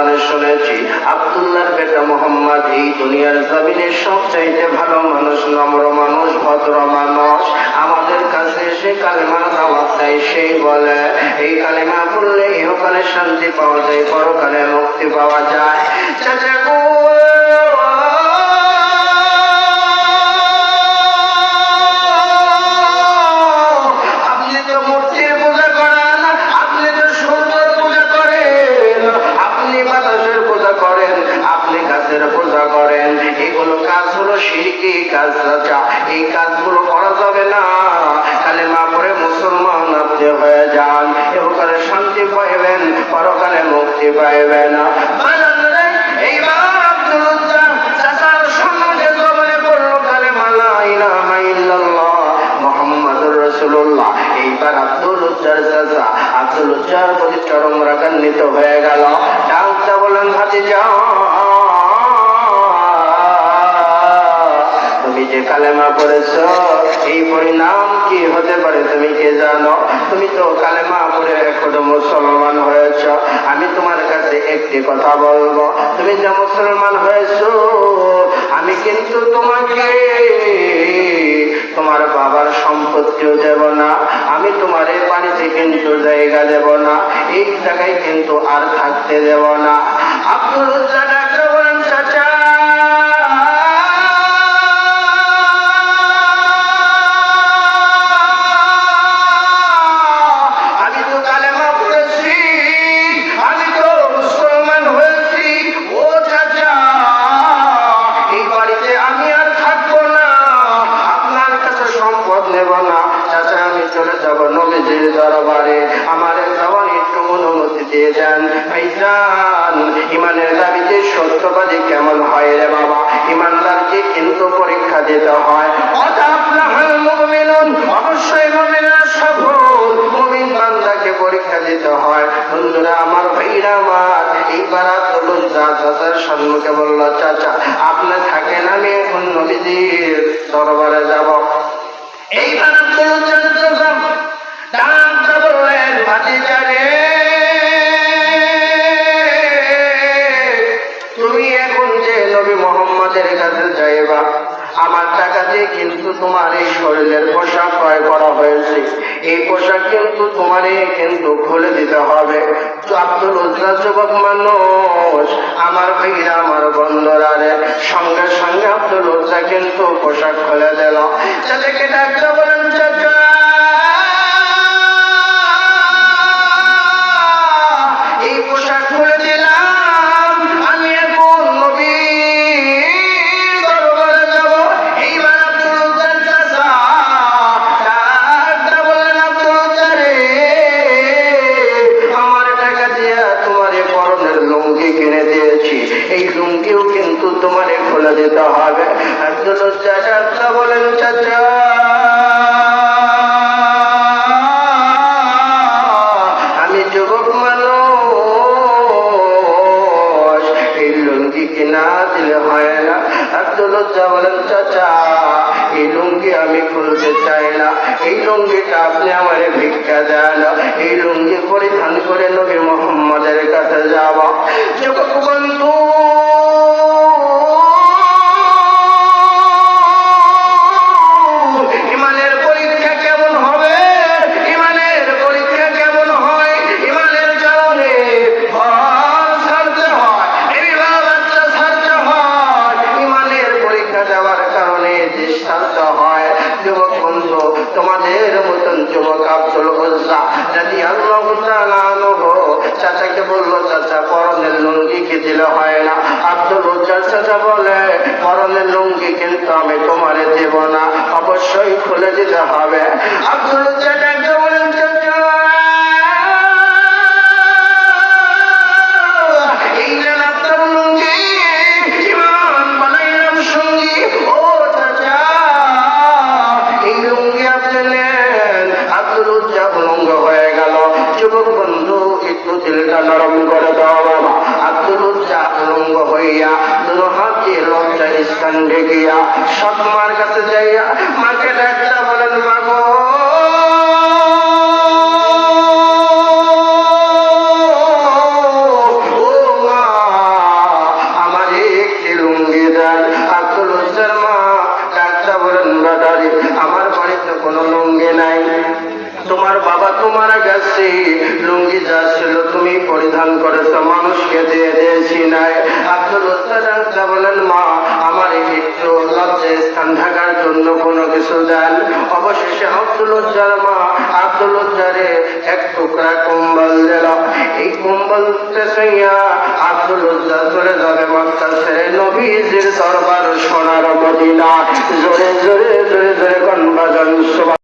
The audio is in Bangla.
জবানে শুনেছি আব্দুল্লাহর বেটা মোহাম্মদ এই দুনিয়ার জমিনে সবচাইতে ভালো মানুষ, নম্র মানুষ, ভদ্র মানুষ। আমাদের কাছে সে কালেমা দাওয়াত দেয়, সেই বলে এই কালেমা পড়লে ইহকালে শান্তি পাওয়া যায়, পরকালে মুক্তি পাওয়া যায়। চাচা গো, আপনি তো মূর্তির পূজা করেন, আপনি তো সূর্যের পূজা করেন, আপনি বাতাসের পূজা করেন, আপনি গাছের পূজা করেন, এগুলো কাজ হলো শিরকি কাজ। চাচা, এই কাজগুলো করা যাবে না। কালেমা পড়ে মুসলমান আপনি হয়ে যান, ইহকালে শান্তি পাইবেন, পরকালে মুক্তি পাইবেন। এইবার আব্দুল উজ্জা চাচার সম্মুখে জবানে পড়লো কালেমা লা ইলাহা ইল্লাল্লাহ মুহাম্মাদুর রাসূলুল্লাহ। এইবার আব্দুল উজ্জার চাচা আব্দুল উজ্জার প্রতি চরম রাগান্বিত হয়ে গেল। ডাকটা বলেন, ভাতিজা, তুমি যে কালেমা পড়েছো এই পরিণাম কি হতে পারে তুমি কে জানো? তুমি তো কালেমা পড়ে এখনো মুসলমান হয়েছ। আমি তোমার কাছে একটি কথা বলবো, তুমি যে মুসলমান হয়েছো, আমি কিন্তু তোমাকে তোমার বাবার সম্পত্তিও দেব না, আমি তোমার এই বাড়িতে কিন্তু জায়গা দেব না, এই জায়গায় কিন্তু আর থাকতে দেব না। আব্দুল উজ্জা ডাক্তার বলেন, চাচা, চলে যাব নবীজির দরবারে, আমার যাওয়ার একটু অনুমতি দিয়ে যান। ভাইজান, ইমানের দাবিতে সত্যবাদী কেমন হয় রে বাবা? ইমানদারকে কিন্তু পরীক্ষা দিতে হয়। অবশ্যই মুমিনরা সফল, মুমিন বান্দাকে পরীক্ষা দিতে হয়। বন্ধুরা আমার, ভাইরা আমার, এইবার আব্দুল উজ্জা চাচার সম্মুখে বলল, চাচা আপনি থাকেন, আমি এখন নবীজির দরবারে যাব। এইবার আব্দুল উজ্জা ডাকটা বললেন, ভাতিজা রে, তুমি এখন যে নবী মুহাম্মদের কাছে যাইবা, আমার টাকা দিয়ে কিন্তু তোমার এই শরীরের পোশাক ক্রয় করা হয়েছে, এই পোশাক কিন্তু তোমার কিন্তু খুলে দিতে হবে। তো আব্দুল উজ্জা যুবক মানুষ, আমার ভাইরা, আমার বন্ধুরা রে, সঙ্গে সঙ্গে আব্দুল উজ্জা কিন্তু পোশাক খুলে দিল। চাচাকে ডাকতে বলেন, চাচা এই পোশাক খুলে দিলাম, আমি এখন নবীর দরবারে যাব। এইবার আব্দুল উজ্জার চাচা ডাকতে বলেন, আব্দুল উজ্জা রে, আমার টাকা দিয়া তোমার পরনের লুঙ্গি কিনে দিয়েছি, এই লুঙ্গিও কিন্তু তোমার খুলে দিতে হবে। আব্দুল উজ্জা ডাকতে বলেন, চাচা আমি যুবক মানুষ, এই লুঙ্গি কিনা দিলে হয় না। আব্দুল উজ্জা বলেন, চাচা এই লুঙ্গি আমি খুলতে চাই না, এই লুঙ্গিটা আপনি আমার ভিক্ষা দেন, এই লুঙ্গি পরিধান করে নবী মুহাম্মদের কাছে যাব। যুবক বন্ধু, ইমানের পরীক্ষা কেমন হবে? ইমানের পরীক্ষা কেমন হয়? ইমানের কারণে ঘর ছাড়তে হয়, এইবার বাচ্চা ছাড়তে হয়, ইমানের পরীক্ষা দেওয়ার কারণে দেশ ছাড়তে হয়। যুবক বন্ধু, তোমাদের মতন যুবক আব্দুল উজ্জা রাদিয়াল্লাহু তাআলা আনহু চাচাকে বললো, চাচা পরনের লুঙ্গি কি দিলে হয় না? আব্দুল উজ্জার চাচা বলে, পরনের লুঙ্গি কিন্তু আমি তোমারে দেব না, অবশ্যই খুলে দিতে হবে। আব্দুল উজ্জা ডাকতে বলেন, চাচা এই নেন আপনার লুঙ্গি, ইমান বানাইলাম সঙ্গী। ও চাচা, এই লুঙ্গি আপনি নেন। আব্দুল উজ্জা উলঙ্গ হয়ে গেল। যুবক বন্ধু, একটু দিলটা নরম করে দাও বাবা। আব্দুল উজ্জা উলঙ্গ হইয়া দুনো হাতে লজ্জা স্থান ঢেকিয়া সৎ মার কাছে যাইয়া মাকে ডাকতে বলেন, মা গো, ও মা, শাড়ি লুঙ্গি যা ছিল তুমি পরিধান করেছো, মানুষকে দিয়ে দিয়েছি নাই। আব্দুল উজ্জা ডাকতে বলেন, মা আমার একটু লজ্জায় স্থান ঢাকার জন্য কোনো কিছু দেন। অবশেষে আব্দুল উজ্জার মা আব্দুল উজ্জারে এক টুকরা কম্বল দিল। এই কম্বলতে শুইয়া আব্দুল উজ্জা চলে যাবে মক্কা ছেড়ে নবীজির দরবার সোনার মদিনা। জোরে জোরে জোরে জোরে কোন বাজান।